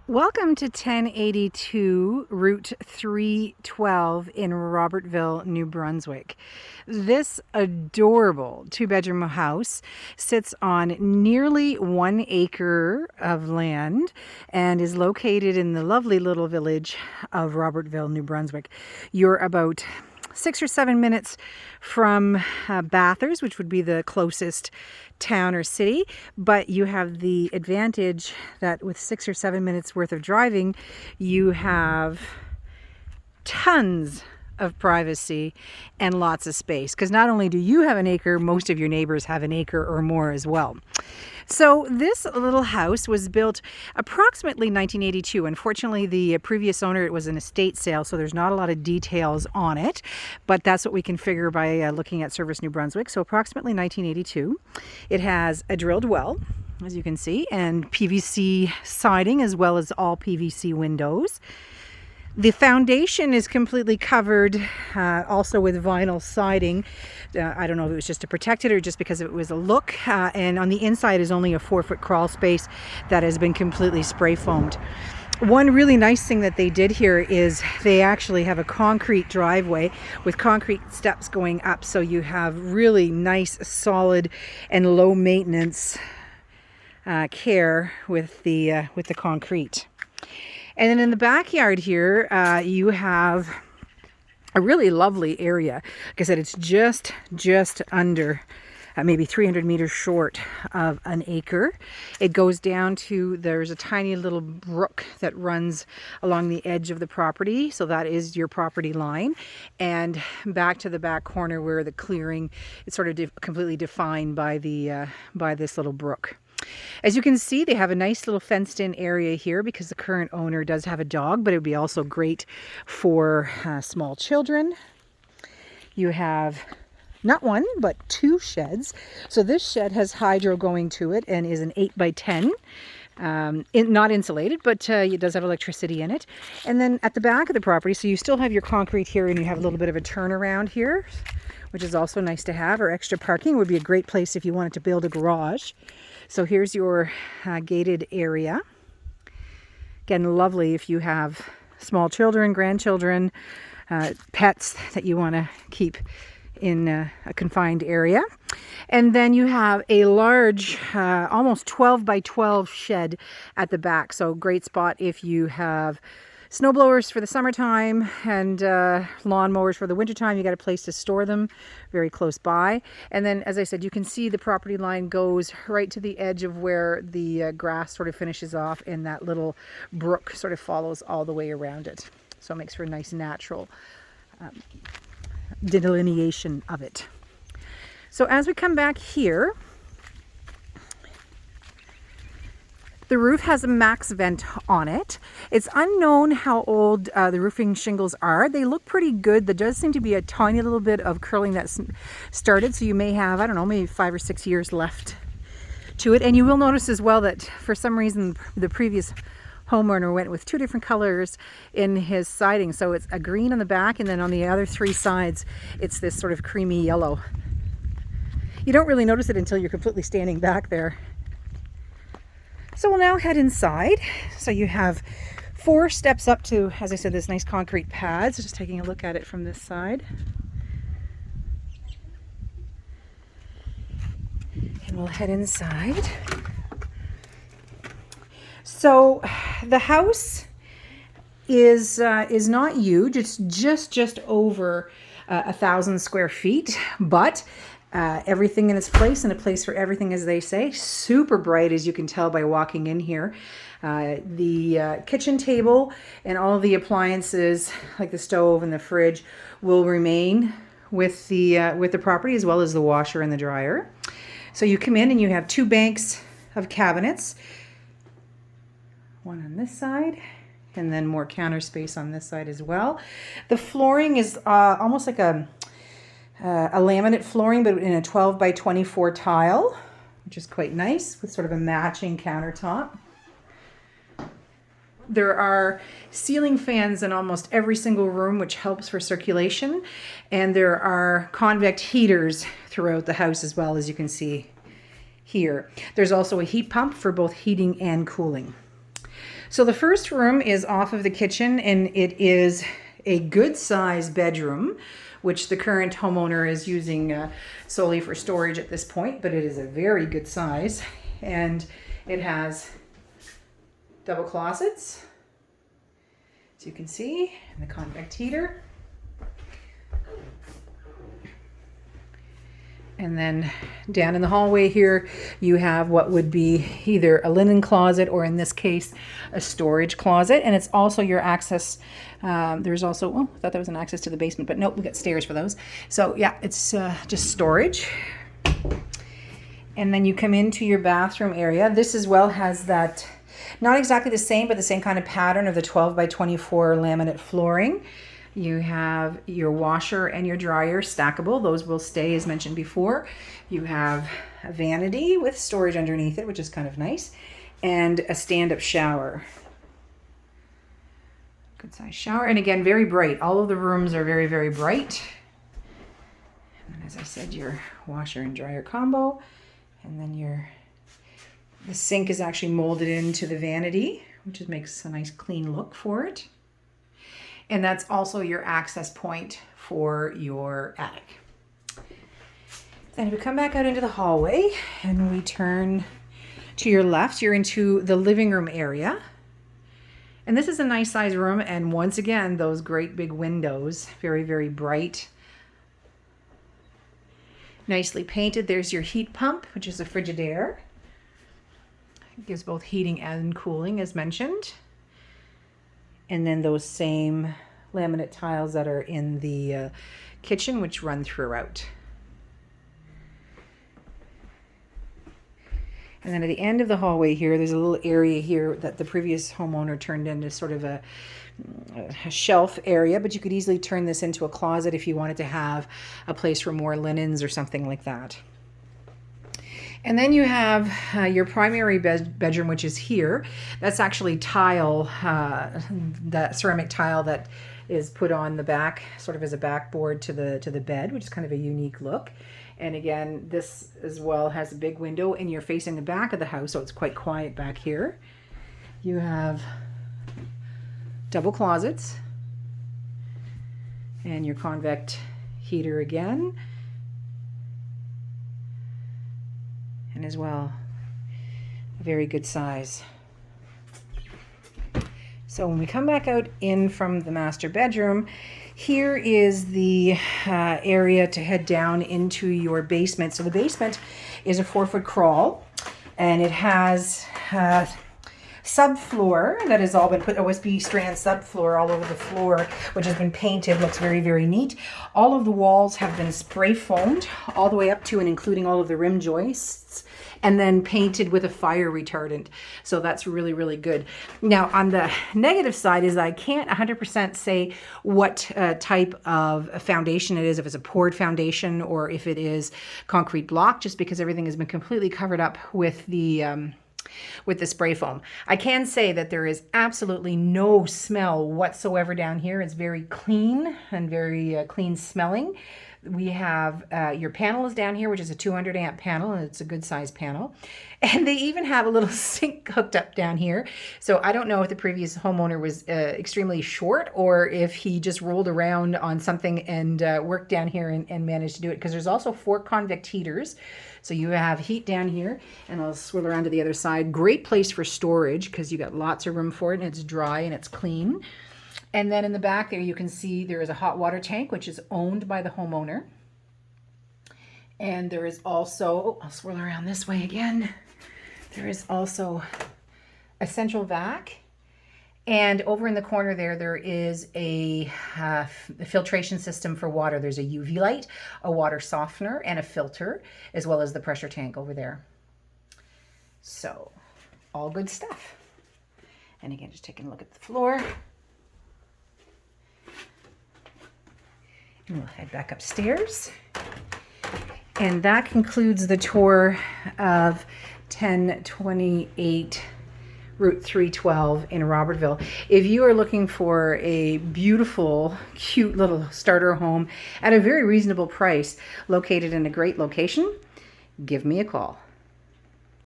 Welcome to 1082 Route 312 in Robertville, New Brunswick. This adorable two-bedroom house sits on nearly 1 acre of land and is located in the lovely little village of Robertville, New Brunswick. You're about 6 or 7 minutes from Bathurst, which would be the closest town or city, but you have the advantage that with 6 or 7 minutes worth of driving, you have tons of privacy and lots of space, because not only do you have an acre, most of your neighbors have an acre or more as well. So this little house was built approximately 1982. Unfortunately, the previous owner, it was an estate sale, so there's not a lot of details on it, but that's what we can figure by looking at Service New Brunswick. So approximately 1982. It has a drilled well, as you can see, and PVC siding as well as all PVC windows. The foundation is completely covered also with vinyl siding. I don't know if it was just to protect it or just because it was a look. And on the inside is only a 4-foot crawl space that has been completely spray foamed. One really nice thing that they did here is they actually have a concrete driveway with concrete steps going up. So you have really nice, solid, and low maintenance care with the concrete. And then in the backyard here, you have a really lovely area. Like I said, it's just under maybe 300 meters short of an acre. It goes down to, there's a tiny little brook that runs along the edge of the property. So that is your property line. And back to the back corner where the clearing is sort of completely defined by this little brook. As you can see, they have a nice little fenced in area here because the current owner does have a dog, but it would be also great for small children. You have not one, but 2 sheds. So this shed has hydro going to it and is an 8x10. Not insulated, but it does have electricity in it. And then at the back of the property, so you still have your concrete here and you have a little bit of a turnaround here, which is also nice to have, or extra parking. Would be a great place if you wanted to build a garage. So here's your gated area. Again, lovely if you have small children, grandchildren, pets that you want to keep in a confined area. And then you have a large, almost 12 by 12 shed at the back. So great spot if you have snow blowers for the summertime and lawn mowers for the wintertime. You got a place to store them very close by. And then, as I said, you can see the property line goes right to the edge of where the grass sort of finishes off, and that little brook sort of follows all the way around it. So it makes for a nice natural delineation of it. So as we come back here, the roof has a max vent on it. It's unknown how old the roofing shingles are. They look pretty good. There does seem to be a tiny little bit of curling that's started, so you may have, I don't know, maybe 5 or 6 years left to it. And you will notice as well that for some reason the previous homeowner went with 2 different colors in his siding. So it's a green on the back, and then on the other 3 sides it's this sort of creamy yellow. You don't really notice it until you're completely standing back there. So we'll now head inside. So you have 4 steps up to, as I said, this nice concrete pad. So just taking a look at it from this side. And we'll head inside. So the house is not huge. It's just over 1,000 square feet, but everything in its place, and a place for everything, as they say. Super bright, as you can tell by walking in here. The kitchen table and all of the appliances, like the stove and the fridge, will remain with the property, as well as the washer and the dryer. So you come in and you have 2 banks of cabinets, one on this side, and then more counter space on this side as well. The flooring is almost like a laminate flooring, but in a 12 by 24 tile, which is quite nice, with sort of a matching countertop. There are ceiling fans in almost every single room, which helps for circulation. And there are convect heaters throughout the house as well, as you can see here. There's also a heat pump for both heating and cooling. So the first room is off of the kitchen, and it is a good size bedroom, which the current homeowner is using solely for storage at this point, but it is a very good size. And it has double closets, as you can see, and the convect heater. And then down in the hallway here, you have what would be either a linen closet or, in this case, a storage closet. And it's also your access. There's also, oh, I thought that was an access to the basement, but nope, we got stairs for those. So yeah, it's just storage. And then you come into your bathroom area. This as well has that, not exactly the same, but the same kind of pattern of the 12 by 24 laminate flooring. You have your washer and your dryer stackable. Those will stay as mentioned before. You have a vanity with storage underneath it, which is kind of nice, and a stand-up shower. Good size shower. And again, very bright. All of the rooms are very, very bright. And as I said, your washer and dryer combo. And then the sink is actually molded into the vanity, which makes a nice clean look for it. And that's also your access point for your attic. Then we come back out into the hallway and we turn to your left. You're into the living room area. And this is a nice size room. And once again, those great big windows, very, very bright. Nicely painted. There's your heat pump, which is a Frigidaire. It gives both heating and cooling, as mentioned. And then those same laminate tiles that are in the kitchen, which run throughout. And then at the end of the hallway here, there's a little area here that the previous homeowner turned into sort of a shelf area, but you could easily turn this into a closet if you wanted to have a place for more linens or something like that. And then you have your primary bedroom, which is here. That's actually tile, that ceramic tile that is put on the back, sort of as a backboard to the bed, which is kind of a unique look. And again, this as well has a big window, and you're facing the back of the house, so it's quite quiet back here. You have double closets and your convect heater again. And as well, a very good size. So when we come back out in from the master bedroom, here is the area to head down into your basement. So the basement is a 4-foot crawl, and it has subfloor that has all been put, OSB strand subfloor all over the floor, which has been painted. Looks very, very neat. All of the walls have been spray foamed all the way up to and including all of the rim joists, and then painted with a fire retardant. So that's really, really good. Now, on the negative side is I can't 100% say what type of foundation it is, if it's a poured foundation or if it is concrete block, just because everything has been completely covered up with the spray foam. I can say that there is absolutely no smell whatsoever down here. It's very clean and very clean smelling. We have your panel is down here, which is a 200 amp panel, and it's a good size panel. And they even have a little sink hooked up down here. So I don't know if the previous homeowner was extremely short or if he just rolled around on something and worked down here and managed to do it, because there's also 4 convect heaters. So you have heat down here, and I'll swirl around to the other side. Great place for storage because you got lots of room for it, and it's dry and it's clean. And then in the back there, you can see there is a hot water tank, which is owned by the homeowner. And there is also, I'll swirl around this way again. There is also a central vac. And over in the corner there is a filtration system for water. There's a UV light, a water softener, and a filter, as well as the pressure tank over there. So, all good stuff. And again, just taking a look at the floor. And we'll head back upstairs. And that concludes the tour of 1028 Route 312 in Robertville. If you are looking for a beautiful, cute little starter home at a very reasonable price, located in a great location, give me a call.